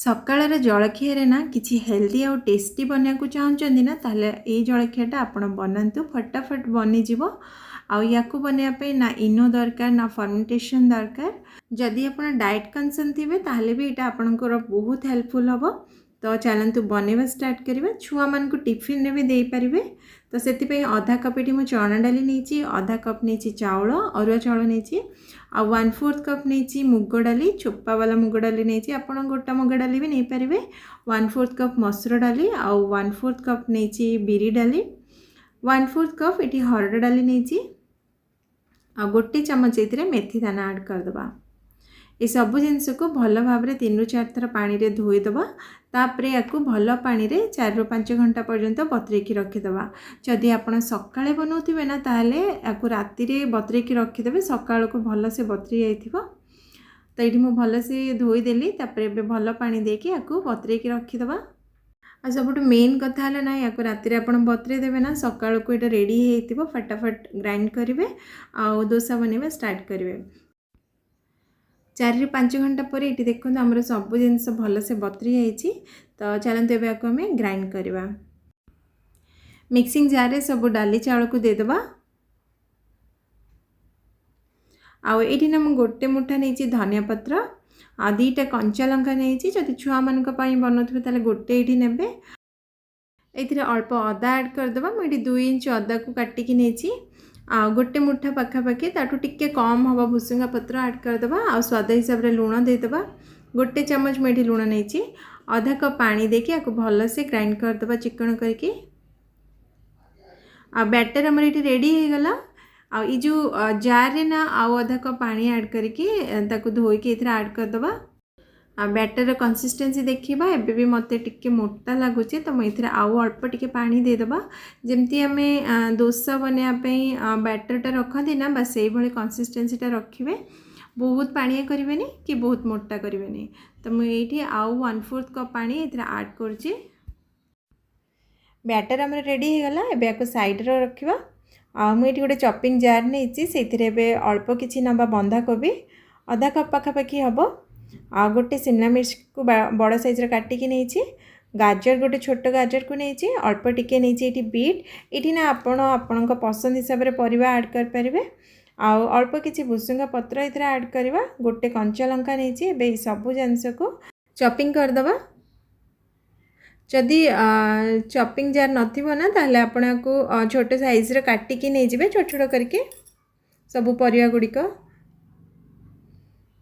ସକାଳର ଜଳଖିଆରେ ନା କିଛି ହେଲ୍ଦି ଆଉ ଟେଷ୍ଟି ବନେଇବାକୁ ଚାହୁଁଛନ୍ତି ନା ତାହେଲେ ଏଇ ଜଳଖିଆଟା ଆପଣ ବନାନ୍ତୁ, ଫଟାଫଟ ବନିଯିବ। ଆଉ ୟାକୁ ବନେଇବା ପାଇଁ ନା ଇନୋ ଦରକାର ନା ଫର୍ମେଣ୍ଟେସନ୍ ଦରକାର। ଯଦି ଆପଣ ଡାଏଟ୍ କନସର୍ନ ଥିବେ ତାହେଲେ ବି ଏଇଟା ଆପଣଙ୍କର ବହୁତ ହେଲ୍ପଫୁଲ୍ ହେବ। ତ ଚାଲନ୍ତୁ ବନେଇବା ଷ୍ଟାର୍ଟ କରିବା। ଛୁଆମାନଙ୍କୁ ଟିଫିନ୍ରେ ବି ଦେଇପାରିବେ। ତ ସେଥିପାଇଁ ଅଧା କପ୍ ଏଠି ମୁଁ ଚଣା ଡାଲି ନେଇଛି, ଅଧା କପ୍ ନେଇଛି ଚାଉଳ, ଅରୁଆ ଚାଉଳ ନେଇଛି, ଆଉ 1/4 କପ୍ ନେଇଛି ମୁଗ ଡାଲି, ଚୋପାବାଲା ମୁଗ ଡାଲି ନେଇଛି, ଆପଣ ଗୋଟା ମୁଗ ଡାଲି ବି ନେଇପାରିବେ। 1/4 କପ୍ ମସୁର ଡାଲି, ଆଉ 1/4 କପ୍ ନେଇଛି ବିରି ଡାଲି, 1/4 କପ୍ ଏଠି ହରଡ଼ ଡାଲି ନେଇଛି, ଆଉ ଗୋଟେ ଚାମଚ ଏଥିରେ मेथी दाना आड करदबा। ये सब जिनस को भल भाव 3-4 थर पानी रे धोईदबा। तापरे याकू भल पानी रे 4-5 घंटा पर्यंत बतरेकी रखिदबा। जदि आपण सकाळे बनौथिबे ना ताहले याकू राति रे बतरेकी रखिदेबे, सकाळ को भल से बतरी जाइथिबो। तो ये मु भल से धोई देली, तापरे बे भल पानी देके याकू बतरेकी रखिदबा। आ सब मेन कथा है ना, या राति आप बतरे देवे ना, सकाल को ये रेडी हो फटाफट ग्राइंड करेंगे आउ डोसा बनवा स्टार्ट करेंगे। 4-5 घंटा पर ये देखो आमर सब जिनस भल से बतरी जाइए। तो चलते एवं आम ग्राइंड करवा। मिक्सिंग जार रे सब डाली चाउल को देदेबा। आउ ये ना मुझे गोटे मुठा नहीं धनिया पत्र, आ 2टा कंचा लंका नहीं। जदि छुआ मान बनाऊे ताले गोटे ये ने। ये अल्प अदा ऐड करदे। मुझे 2 इंच अदा को काटिकी नहीं, आ गोटे मुठा पखापाखि ताठू टिके कम हम भुसुंगा पत्र ऐड करदे। आ स्वाद हिसाब से लुण देदेबा। गोटे चामच मुझे लुण नहीं, आधा कप पानी देके आपको भल से ग्राइंड करदे चिकन करके। आ बैटर आमर ये रेडी हो गला। आ जो जार रे ना आउ आधा कप पानी ऐड करके ताको धोईकी एथरे ऐड करदबा। आ बैटर कंसिस्टेंसी देखिबा। एबे भी मते टिके मोटा लागुचे, तो मुझे आउ अल्प टिके पानी देदेबा। जमती आमे डोसा बनया पे बैटरटा रखती ना, बस यही भाई कंसिस्टेंसीटा रखिए। बहुत पानिया करेंगे कि बहुत मोटा करेंगे। तो मुझे आउ 1/4 कप पानी ये ऐड करुच्ची। बैटर आम रेडी हो गला। एबे आपको साइड रे रखिबा। मुझे गोटे चॉपिंग जार नहीं से अल्प किसी नवा बंधाकोबी आधा कप पखापाखि हम, आ गोटे शिमला मिर्च को बड़ साइज काटिकी नहीं, गाजर गोटे छोट गाजर को नहीं, अल्प टिके नहीं ये बीट। ये ना आपण पसंद हिसाब से परिवा ऐड कर पारे। आउ अल्प किसी भुसुंगा पत्र ये ऐड करवा। गोटे कंचा लंका नहीं, सब जिनस को चॉपिंग करदबा। जदि चॉपिंग जार नथिबो ना ताहले आपण को छोट साइज रे काटिकी नहीं जिवे, छोट छोट करके सब परिवा गुड़िक।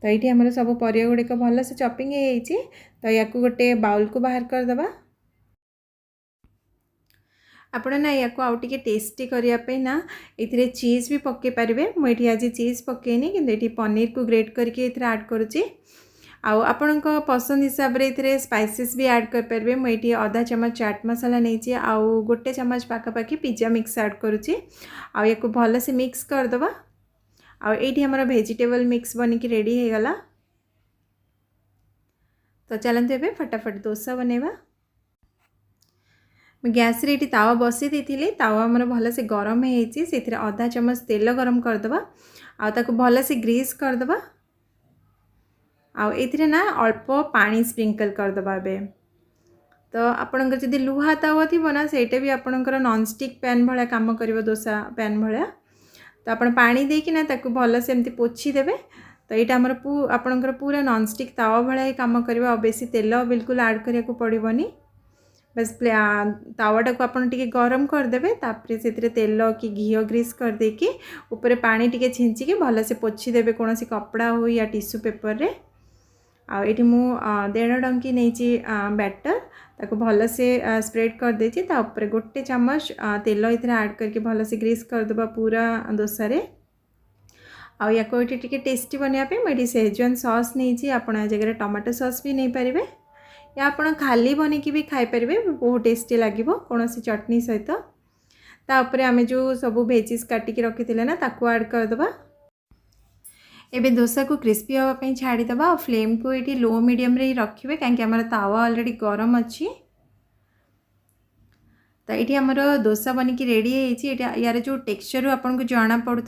तो ये आमर सब परिवा गुड़िक भल से चॉपिंग हो। तो या गोटे बाउल को बाहर करदबा। आपण ना या आउ टिके टेस्टी करने ना ये चीज़ भी पके पारे। मुझे आज चीज़ पकेनी कि पनीर को ग्रेट करके ऐड करुच्ची। आपण पसंद हिसाब से स्पाइसेस भी ऐड कर पारे। मुझे आधा चम्मच चाट मसाला नहीं, आउ गोटे चम्मच पाखापाखि पिज्जा मिक्स ऐड करुच्ची। या भल से मिक्स करदबा। ये हमारा वेजिटेबल मिक्स बनिकी रेडी हो गला। तो चलते एवं फटाफट डोसा बनवा। गैस रे तावा बसई देती। तावा आमर भल से गरम हो, आधा चम्मच तेल गरम करदबा। ताको भल से ग्रीस करदबा। ये ना अल्प पानी स्प्रिंकल करदबा। तो आपणकर जदि लुहा तावा थी ना, सेटा भी आपणकर नॉनस्टिक पैन भाया काम कर, डोसा पैन भाया। तो आप पानी देकी ना ताको भल से एमती पोछि देबे। तो यहाँ आमर आपणकर पूरा नॉनस्टिक तावा भाया काम कर। बेसी तेल बिल्कुल ऐड करिया को पड़िबनी। बस तावाटा को आपन टिके गरम करदेबे। तापरे से तेल कि घी ग्रीस कर देकी ऊपर पानी टिके छिंचिके भल से पोछि देबे कौन कपड़ा हो या टिश्यू पेपर रे। ये मु 1.5 डंकी नहीं बैटर, ताको भल से स्प्रेड कर देछि। ता ऊपर गोटे चम्मच तेल इधर ऐड करके भल से ग्रीस करदबा पूरा डोसा रे। या टिके टेस्टी बनवाई मुझे सेजवान सॉस नहीं, आप जगह टमाटो सॉस भी नहीं पारे, या आप खाली बनिकी भी खाई पारे। बहुत टेस्टी लगे कौन चटनी सहित। तापर आम जो सब भेजिस काटिकी रखी ना ताको ऐड करदबा। एबे डोसा को क्रिस्पी होगापी छाड़ीदबा। फ्लेम को ये लो मीडियम रे रखिए कहीं आम तावा ऑलरेडी गरम अच्छी। तो ये आमर डोसा बनिकी रेडी है। यार जो टेक्सचर आपको जना पड़ू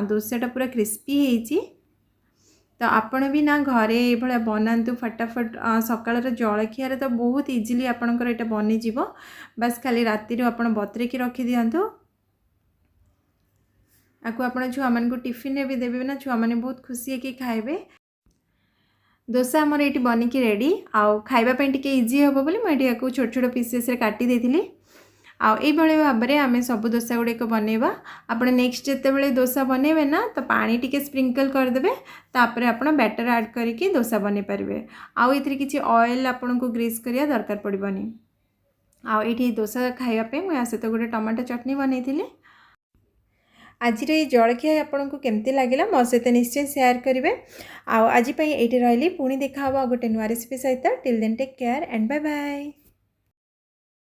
डोसाटा पूरा क्रिस्पी है। तो आपण भी ना घरे ये बनातु फटाफट सकाळर जलखियार तो बहुत इजिली आपणकर एटा बनी जीवो बस खाली राति आपण बतरेकी रखी दियंतु आपको आपण छुआ मान को टिफिन भी देबे ना छुआ माने बहुत खुशी है कि खाइबे। दोसा आमर ये बनिकी रेडी आउ खाइबा टिके इजी हे बोली मुझे छोट छोट पीसेस काटी देथिली आउ ये भाव में आम सब दोसा गुड़िक बनवा आपड़ नेक्स्ट जिते दोसा बनइबे ना तो पानी टिके स्प्रिंकल करदे तापर आप बैटर ऐड करके दोसा बन पारे आउ ये किसी ऑयल आपन को ग्रीस करिया दरकार पड़बनी। आउ ये दोसा खाइबा मुझे सहित गोटे टमाटो चटनी बनई आज ये जलखिया आपन को केमती लगे मो सहित निश्चय शेयर करेंगे। आज ये रही पुणी देखा गोटे नुआ रेसिपी सहित till then take care and bye bye.